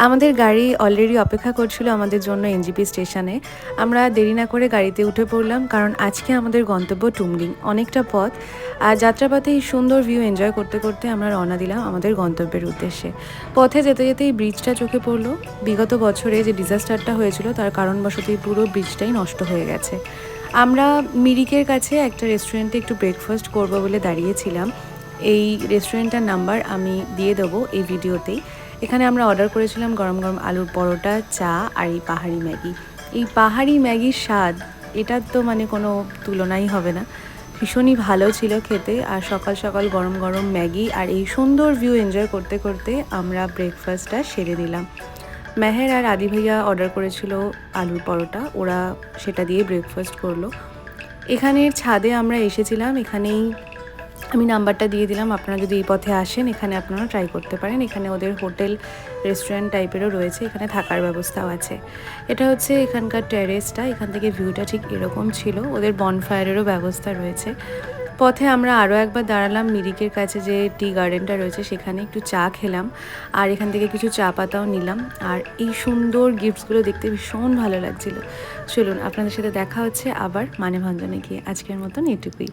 আমাদের গাড়ি অলরেডি অপেক্ষা করছিল আমাদের জন্য এনজিপি স্টেশনে। আমরা দেরি না করে গাড়িতে উঠে পড়লাম, কারণ আজকে আমাদের গন্তব্য টুমলিং। অনেকটা পথ, আর যাত্রাপথে এই সুন্দর ভিউ এনজয় করতে করতে আমরা রওনা দিলাম আমাদের গন্তব্যের উদ্দেশ্যে। পথে যেতে যেতে এই ব্রিজটা চোখে পড়লো। বিগত বছরে যে ডিজাস্টারটা হয়েছিল তার কারণবশত এই পুরো ব্রিজটাই নষ্ট হয়ে গেছে। আমরা মিরিকের কাছে একটা রেস্টুরেন্টে একটু ব্রেকফাস্ট করবো বলে দাঁড়িয়েছিলাম। এই রেস্টুরেন্টটার নাম্বার আমি দিয়ে দেবো এই ভিডিওতেই। এখানে আমরা অর্ডার করেছিলাম গরম গরম আলুর পরোটা, চা আর এই পাহাড়ি ম্যাগি। এই পাহাড়ি ম্যাগির স্বাদ, এটার তো মানে কোনো তুলনাই হবে না। ভীষণই ভালো ছিল খেতে। আর সকাল সকাল গরম গরম ম্যাগি আর এই সুন্দর ভিউ এনজয় করতে করতে আমরা ব্রেকফাস্টটা সেরে নিলাম। মেহের আর আদি ভাইয়া অর্ডার করেছিল আলুর পরোটা, ওরা সেটা দিয়ে ব্রেকফাস্ট করলো। এখানের ছাদে আমরা এসেছিলাম, এখানেই আমি নাম্বারটা দিয়ে দিলাম। আপনারা যদি এই পথে আসেন এখানে আপনারা ট্রাই করতে পারেন। এখানে ওদের হোটেল রেস্টুরেন্ট টাইপেরও রয়েছে, এখানে থাকার ব্যবস্থাও আছে। এটা হচ্ছে এখানকার টেরেসটা, এখান থেকে ভিউটা ঠিক এরকম ছিল। ওদের বনফায়ারেরও ব্যবস্থা রয়েছে। পথে আমরা আরও একবার দাঁড়ালাম মিরিকের কাছে, যে টি গার্ডেনটা রয়েছে সেখানে একটু চা খেলাম, আর এখান থেকে কিছু চা পাতাও নিলাম। আর এই সুন্দর গিফটসগুলো দেখতে ভীষণ ভালো লাগছিল। চলুন আপনাদের সাথে দেখা হচ্ছে আবার মানেভঞ্জনে গিয়ে। আজকের মতন এটুকুই।